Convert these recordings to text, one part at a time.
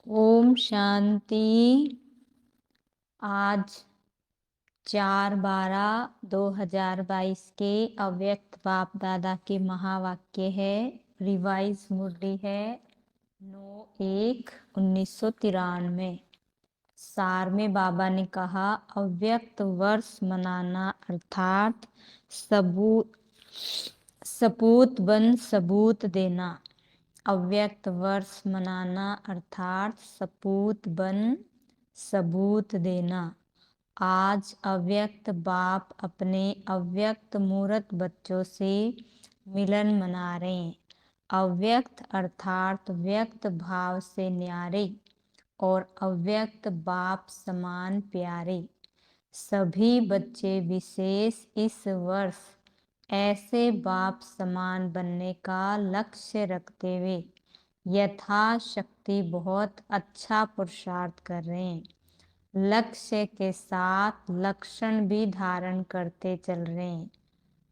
ओम शांति। आज 4/12/2022 के अव्यक्त बाप दादा के महावाक्य है। रिवाइज मुरली है 9/1/1993। सार में बाबा ने कहा, अव्यक्त वर्ष मनाना अर्थात सपूत बन सबूत देना। अव्यक्त वर्ष मनाना अर्थात सपूत बन सबूत देना। आज अव्यक्त बाप अपने अव्यक्त मूर्त बच्चों से मिलन मना रहे हैं। अव्यक्त अर्थात व्यक्त भाव से न्यारे और अव्यक्त बाप समान प्यारे। सभी बच्चे विशेष इस वर्ष ऐसे बाप समान बनने का लक्ष्य रखते हुए यथाशक्ति बहुत अच्छा पुरुषार्थ कर रहे हैं। लक्ष्य के साथ लक्षण भी धारण करते चल रहे हैं।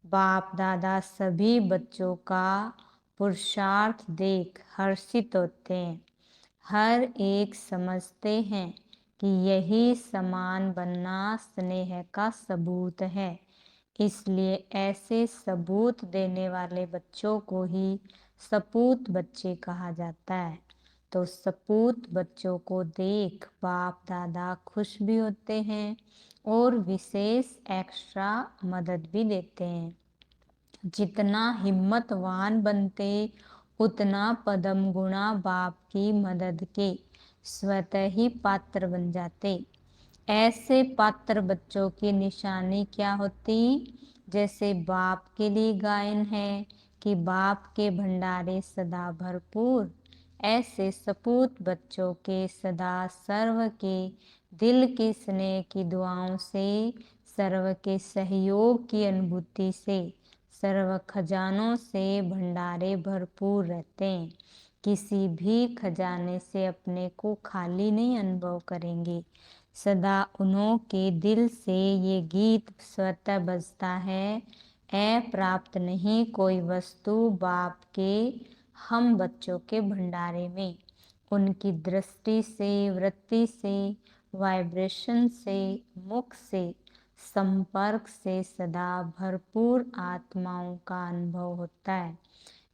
बाप दादा सभी बच्चों का पुरुषार्थ देख हर्षित होते हैं। हर एक समझते हैं कि यही समान बनना स्नेह का सबूत है। इसलिए ऐसे सबूत देने वाले बच्चों को ही सपूत बच्चे कहा जाता है। तो सपूत बच्चों को देख बाप दादा खुश भी होते हैं और विशेष एक्स्ट्रा मदद भी देते हैं। जितना हिम्मतवान बनते उतना पदम गुणा बाप की मदद के स्वतः ही पात्र बन जाते। ऐसे पात्र बच्चों की निशानी क्या होती? जैसे बाप के लिए गायन है कि बाप के भंडारे सदा भरपूर, ऐसे सपूत बच्चों के सदा सर्व के दिल की स्नेह की दुआओं से, सर्व के सहयोग की अनुभूति से, सर्व खजानों से भंडारे भरपूर रहते हैं। किसी भी खजाने से अपने को खाली नहीं अनुभव करेंगे। सदा उन्हों के दिल से ये गीत स्वतः बजता है, प्राप्त नहीं कोई वस्तु बाप के हम बच्चों के भंडारे में। उनकी दृष्टि से, वृत्ति से, वाइब्रेशन से, मुख से, संपर्क से सदा भरपूर आत्माओं का अनुभव होता है।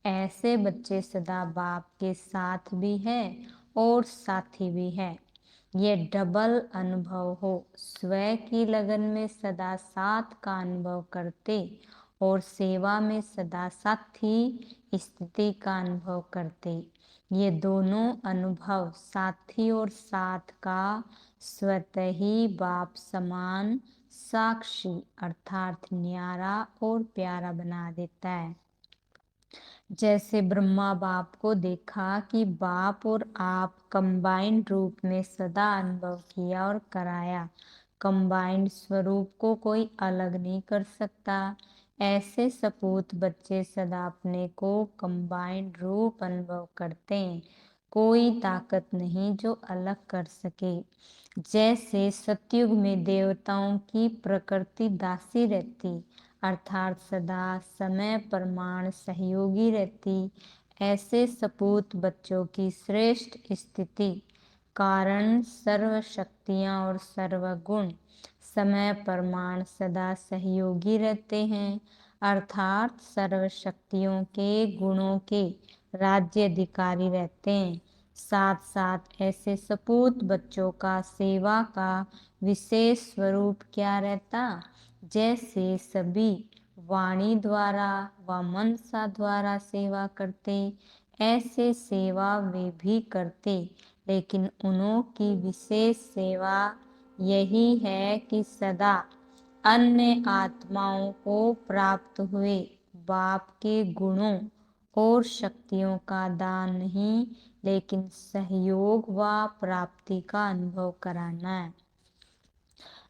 ऐसे बच्चे सदा बाप के साथ भी हैं और साथी भी हैं। ये डबल अनुभव हो। स्वयं की लगन में सदा साथ का अनुभव करते और सेवा में सदा साथी स्थिति का अनुभव करते। ये दोनों अनुभव साथी और साथ का स्वतः ही बाप समान साक्षी अर्थात न्यारा और प्यारा बना देता है। जैसे ब्रह्मा बाप को देखा कि बाप और आप कंबाइंड रूप में सदा अनुभव किया और कराया। कंबाइंड स्वरूप को कोई अलग नहीं कर सकता। ऐसे सपूत बच्चे सदा अपने को कंबाइंड रूप अनुभव करते हैं। कोई ताकत नहीं जो अलग कर सके। जैसे सतयुग में देवताओं की प्रकृति दासी रहती अर्थात सदा समय प्रमाण सहयोगी रहती, ऐसे सपूत बच्चों की श्रेष्ठ स्थिति कारण सर्व शक्तियाँ और सर्वगुण समय प्रमाण सदा सहयोगी रहते हैं अर्थात सर्व शक्तियों के गुणों के राज्य अधिकारी रहते हैं। साथ साथ ऐसे सपूत बच्चों का सेवा का विशेष स्वरूप क्या रहता? जैसे सभी वाणी द्वारा व मनसा द्वारा सेवा करते, ऐसे सेवा वे भी करते, लेकिन उन्हों की विशेष सेवा यही है कि सदा अन्य आत्माओं को प्राप्त हुए बाप के गुणों और शक्तियों का दान नहीं, लेकिन सहयोग व प्राप्ति का अनुभव कराना है।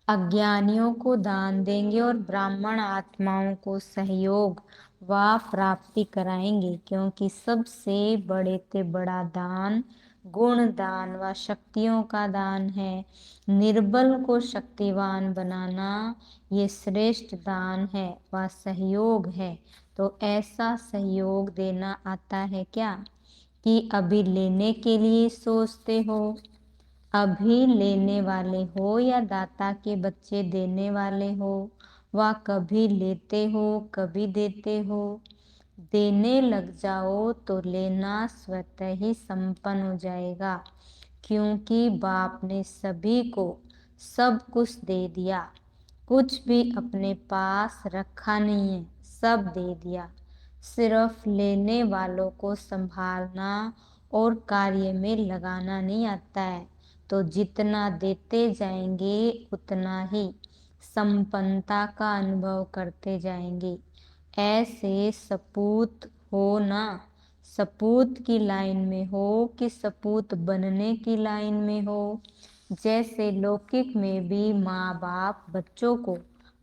अज्ञानियों को दान देंगे और ब्राह्मण आत्माओं को सहयोग व प्राप्ति कराएंगे, क्योंकि सबसे बड़े से बड़ा दान गुण दान व शक्तियों का दान है। निर्बल को शक्तिवान बनाना ये श्रेष्ठ दान है व सहयोग है। तो ऐसा सहयोग देना आता है क्या? कि अभी लेने के लिए सोचते हो? अभी लेने वाले हो या दाता के बच्चे देने वाले हो? व कभी लेते हो कभी देते हो? देने लग जाओ तो लेना स्वतः ही संपन्न हो जाएगा, क्योंकि बाप ने सभी को सब कुछ दे दिया। कुछ भी अपने पास रखा नहीं है, सब दे दिया। सिर्फ लेने वालों को संभालना और कार्य में लगाना नहीं आता है। तो जितना देते जाएंगे उतना ही संपन्नता का अनुभव करते जाएंगे। ऐसे सपूत हो ना, सपूत की लाइन में हो कि सपूत बनने की लाइन में हो। जैसे लौकिक में भी माँ बाप बच्चों को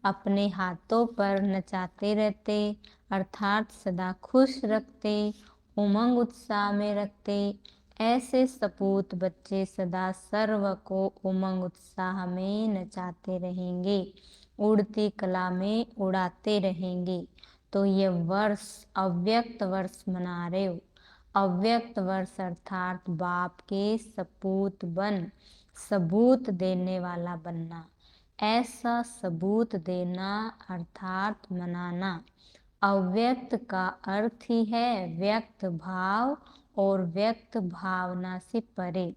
अपने हाथों पर नचाते रहते, अर्थात सदा खुश रखते, उमंग उत्साह में रखते। ऐसे सपूत बच्चे सदा सर्व को उमंग उत्साह में नचाते रहेंगे, उड़ती कला में उड़ाते रहेंगे। तो ये वर्ष अव्यक्त वर्ष मना रहे हो। अव्यक्त वर्ष अर्थात बाप के सपूत बन सबूत देने वाला बनना। ऐसा सबूत देना अर्थात मनाना। अव्यक्त का अर्थ ही है व्यक्त भाव और व्यक्त भावना से परे।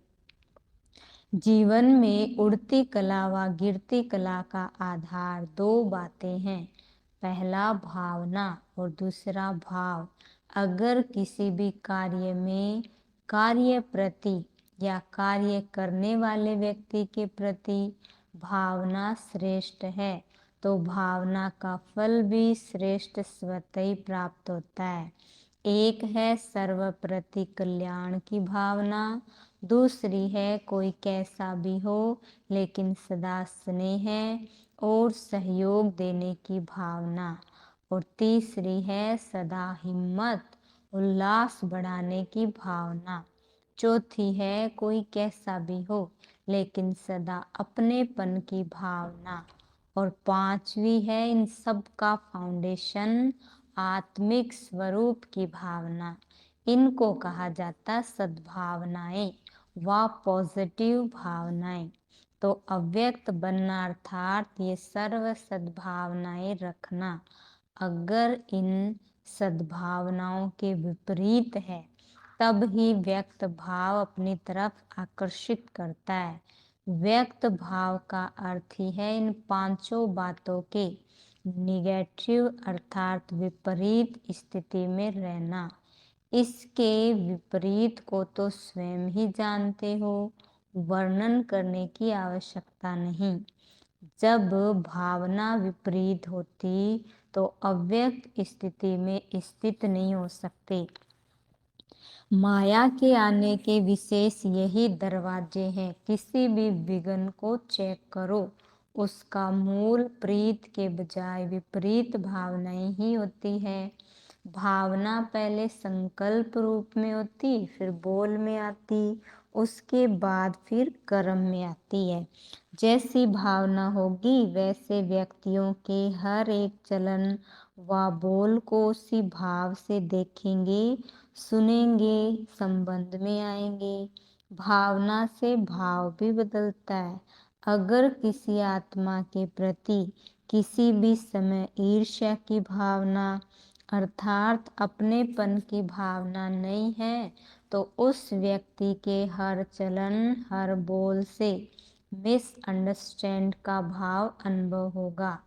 जीवन में उड़ती कला व गिरती कला का आधार दो बातें हैं, पहला भावना और दूसरा भाव। अगर किसी भी कार्य में कार्य प्रति या कार्य करने वाले व्यक्ति के प्रति भावना श्रेष्ठ है तो भावना का फल भी श्रेष्ठ स्वतः ही प्राप्त होता है। एक है सर्वप्रति कल्याण की भावना, दूसरी है कोई कैसा भी हो लेकिन सदा स्नेह और सहयोग देने की भावना, और तीसरी है सदा हिम्मत उल्लास बढ़ाने की भावना। चौथी है कोई कैसा भी हो लेकिन सदा अपनेपन की भावना, और पांचवी है इन सब का फाउंडेशन आत्मिक स्वरूप की भावना। इनको कहा जाता सद्भावनाएं व पॉजिटिव भावनाएं। तो अव्यक्त बनना अर्थात ये सर्व सद्भावनाएं रखना। अगर इन सद्भावनाओं के विपरीत है तब ही व्यक्त भाव अपनी तरफ आकर्षित करता है। व्यक्त भाव का अर्थ ही है इन पांचों बातों के निगेटिव अर्थात विपरीत स्थिति में रहना। इसके विपरीत को तो स्वयं ही जानते हो, वर्णन करने की आवश्यकता नहीं। जब भावना विपरीत होती तो अव्यक्त स्थिति में स्थित नहीं हो सकते। माया के आने के विशेष यही दरवाजे हैं। किसी भी विघ्न को चेक करो, उसका मूल प्रीत के बजाय विपरीत भावनाएं ही होती है। भावना पहले संकल्प रूप में होती, फिर बोल में आती, उसके बाद फिर कर्म में आती है। जैसी भावना होगी वैसे व्यक्तियों के हर एक चलन व बोल को उसी भाव से देखेंगे, सुनेंगे, संबंध में आएंगे। भावना से भाव भी बदलता है। अगर किसी आत्मा के प्रति किसी भी समय ईर्ष्या की भावना अर्थात अपनेपन की भावना नहीं है तो उस व्यक्ति के हर चलन हर बोल से मिसअंडरस्टैंड का भाव अनुभव होगा।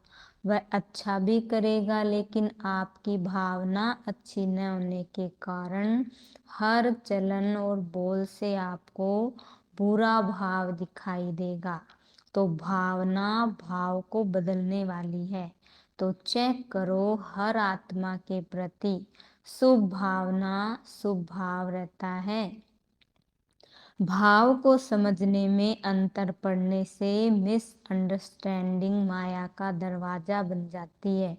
वह अच्छा भी करेगा लेकिन आपकी भावना अच्छी न होने के कारण हर चलन और बोल से आपको बुरा भाव दिखाई देगा। तो भावना भाव को बदलने वाली है। तो चेक करो हर आत्मा के प्रति शुभ भावना शुभ भाव रहता है। भाव को समझने में अंतर पड़ने से मिसअंडरस्टैंडिंग माया का दरवाजा बन जाती है।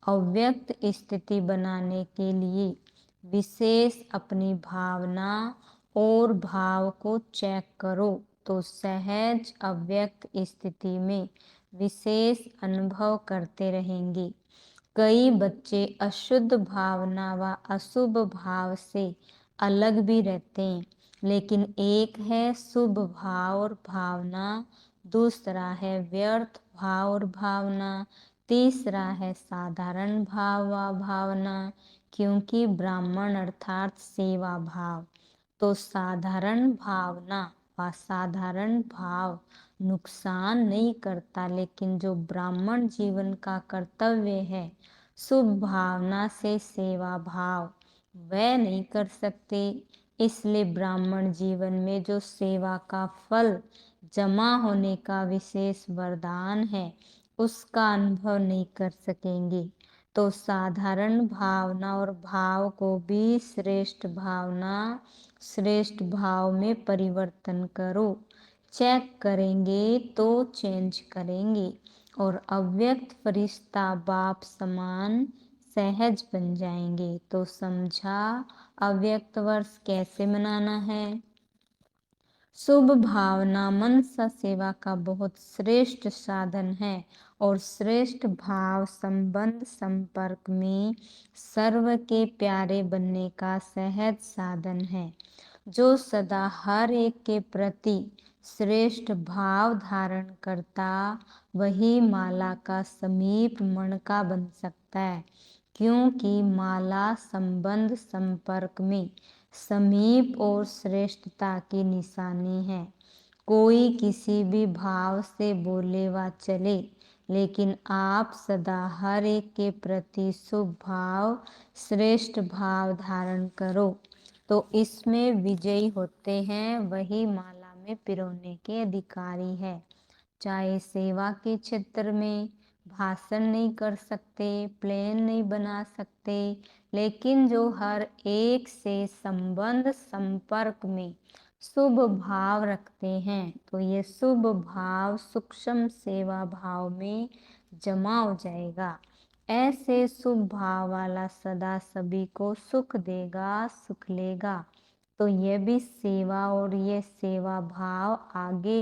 अव्यक्त स्थिति बनाने के लिए विशेष अपनी भावना और भाव को चेक करो तो सहज अव्यक्त स्थिति में विशेष अनुभव करते रहेंगे। कई बच्चे अशुद्ध भावना व अशुभ भाव से अलग भी रहते हैं, लेकिन एक है शुभ भाव और भावना, दूसरा है व्यर्थ भाव और भावना, तीसरा है साधारण भाव व भावना। क्योंकि ब्राह्मण अर्थात सेवा भाव, तो साधारण भावना व साधारण भाव नुकसान नहीं करता, लेकिन जो ब्राह्मण जीवन का कर्तव्य है शुभ भावना से सेवा भाव, वह नहीं कर सकते। इसलिए ब्राह्मण जीवन में जो सेवा का फल जमा होने का विशेष वरदान है उसका अनुभव नहीं कर सकेंगे। तो साधारण भावना और भाव को भी श्रेष्ठ भावना श्रेष्ठ भाव में परिवर्तन करो। चेक करेंगे तो चेंज करेंगे और अव्यक्त फरिश्ता बाप समान सहज बन जाएंगे। तो समझा अव्यक्त वर्ष कैसे मनाना है। शुभ भावना मनसा सेवा का बहुत श्रेष्ठ साधन है और श्रेष्ठ भाव संबंध संपर्क में सर्व के प्यारे बनने का सहज साधन है। जो सदा हर एक के प्रति श्रेष्ठ भाव धारण करता वही माला का समीप मणका बन सकता है, क्योंकि माला संबंध संपर्क में समीप और श्रेष्ठता की निशानी है। कोई किसी भी भाव से बोले व चले, लेकिन आप सदा हर एक के प्रति शुभ भाव श्रेष्ठ भाव धारण करो, तो इसमें विजयी होते हैं, वही माला में पिरोने के अधिकारी है। चाहे सेवा के क्षेत्र में भाषण नहीं कर सकते, प्लेन नहीं बना सकते, लेकिन जो हर एक से संबंध संपर्क में शुभ भाव रखते हैं, तो ये शुभ भाव सूक्ष्म सेवा भाव में जमा हो जाएगा। ऐसे शुभ भाव वाला सदा सभी को सुख देगा, सुख लेगा। तो ये भी सेवा और ये सेवा भाव आगे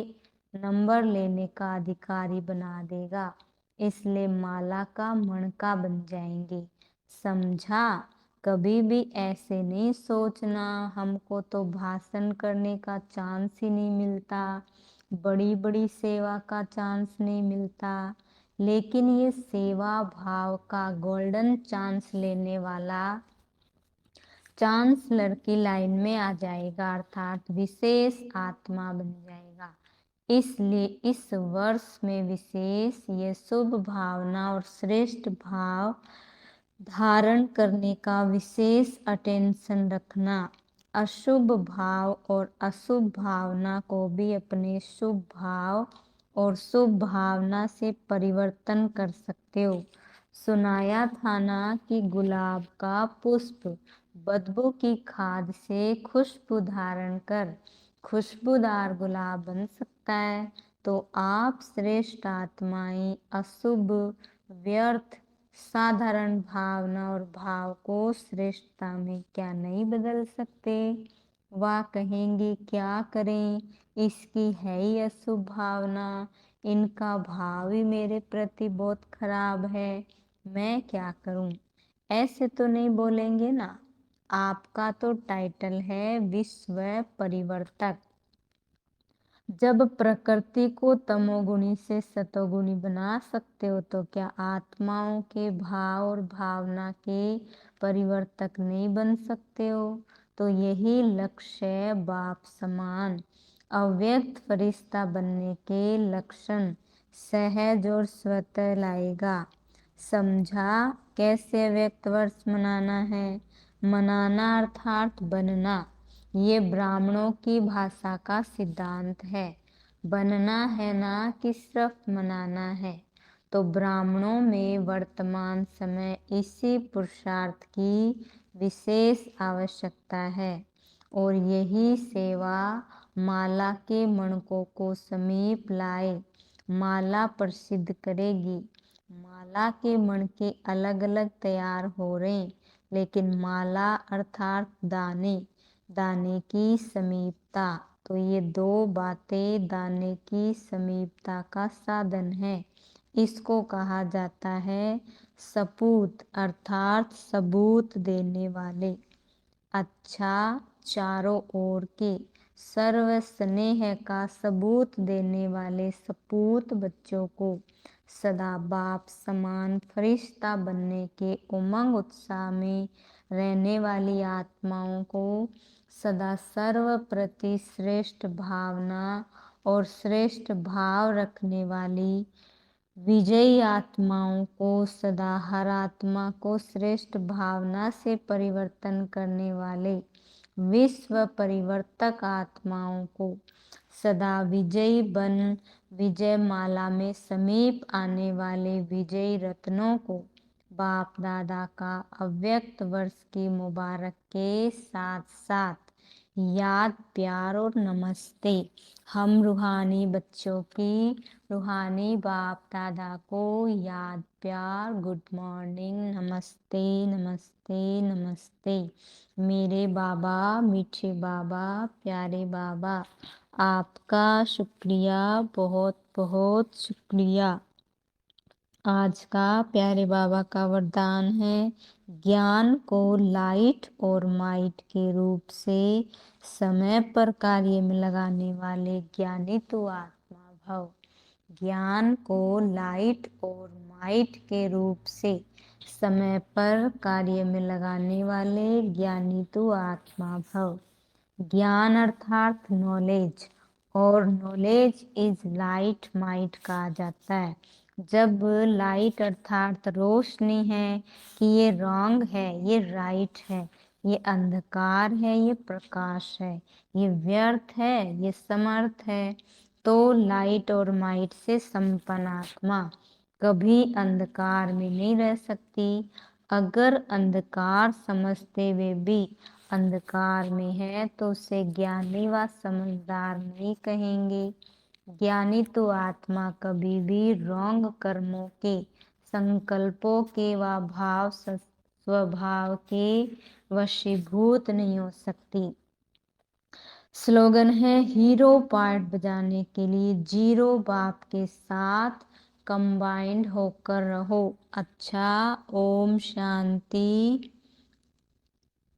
नंबर लेने का अधिकारी बना देगा, इसलिए माला का मणका बन जाएंगे। समझा। कभी भी ऐसे नहीं सोचना हमको तो भाषण करने का चांस ही नहीं मिलता, बड़ी बड़ी सेवा का चांस नहीं मिलता, लेकिन ये सेवा भाव का गोल्डन चांस लेने वाला चांसलर की लाइन में आ जाएगा, अर्थात विशेष आत्मा बन जाएगा। इसलिए इस वर्ष में विशेष ये शुभ भावना और श्रेष्ठ भाव धारण करने का विशेष अटेंशन रखना। अशुभ भाव और अशुभ भावना को भी अपने शुभ भाव और शुभ भावना से परिवर्तन कर सकते हो। सुनाया था ना कि गुलाब का पुष्प बदबू की खाद से खुशबू धारण कर खुशबूदार गुलाब बन सकता है। तो आप श्रेष्ठ आत्माएं अशुभ व्यर्थ साधारण भावना और भाव को श्रेष्ठता में क्या नहीं बदल सकते। वह कहेंगे क्या करें, इसकी है ही अशुभ भावना, इनका भाव ही मेरे प्रति बहुत खराब है, मैं क्या करूं। ऐसे तो नहीं बोलेंगे ना। आपका तो टाइटल है विश्व परिवर्तक। जब प्रकृति को तमोगुणी से सतोगुणी बना सकते हो, तो क्या आत्माओं के भाव और भावना के परिवर्तक नहीं बन सकते हो। तो यही लक्ष्य है बाप समान अव्यक्त फरिश्ता बनने के लक्षण सहज और स्वतः लाएगा। समझा कैसे अव्यक्त वर्ष मनाना है। मनाना अर्थात बनना, ये ब्राह्मणों की भाषा का सिद्धांत है। बनना है ना कि सिर्फ मनाना है। तो ब्राह्मणों में वर्तमान समय इसी पुरुषार्थ की विशेष आवश्यकता है और यही सेवा माला के मणकों को समीप लाए, माला प्रसिद्ध करेगी। माला के मणके अलग अलग तैयार हो रहे, लेकिन माला अर्थात दाने, दाने की समीपता। तो ये दो बातें दाने की समीपता का साधन है। इसको कहा जाता है सपूत, अर्थात सबूत देने वाले। अच्छा चारों ओर के सर्व स्नेह का सबूत देने वाले सपूत बच्चों को सदा बाप समान फरिश्ता बनने के उमंग उत्साह में रहने वाली आत्माओं को सदा सर्व प्रति श्रेष्ठ भावना और श्रेष्ठ भाव रखने वाली विजयी आत्माओं को सदा हर आत्मा को श्रेष्ठ भावना से परिवर्तन करने वाले विश्व परिवर्तक आत्माओं को सदा विजयी बन विजय माला में समीप आने वाले विजयी रत्नों को बाप दादा का अव्यक्त वर्ष की मुबारक के साथ साथ याद प्यार और नमस्ते। हम रूहानी बच्चों की रूहानी बाप दादा को याद प्यार गुड मॉर्निंग नमस्ते नमस्ते नमस्ते। मेरे बाबा मीठे बाबा प्यारे बाबा आपका शुक्रिया बहुत बहुत शुक्रिया। आज का प्यारे बाबा का वरदान है ज्ञान को लाइट और माइट के रूप से समय पर कार्य में लगाने वाले ज्ञानी तो आत्मा भव। ज्ञान को लाइट और माइट के रूप से समय पर कार्य में लगाने वाले ज्ञानी तो आत्मा भव। ज्ञान अर्थात नॉलेज और नॉलेज इज लाइट माइट कहा जाता है। जब लाइट अर्थात रोशनी है कि ये रॉन्ग है ये राइट है, ये अंधकार है ये प्रकाश है, ये व्यर्थ है ये समर्थ है, तो लाइट और माइट से संपन्न आत्मा कभी अंधकार में नहीं रह सकती। अगर अंधकार समझते हुए भी अंधकार में है तो उसे ज्ञानी व समझदार नहीं कहेंगे। ज्ञानी तो आत्मा कभी भी रॉन्ग कर्मों के संकल्पों के व भाव स्वभाव के वशीभूत नहीं हो सकती। स्लोगन है हीरो पार्ट बजाने के लिए जीरो बाप के साथ कंबाइंड होकर रहो। अच्छा ओम शांति।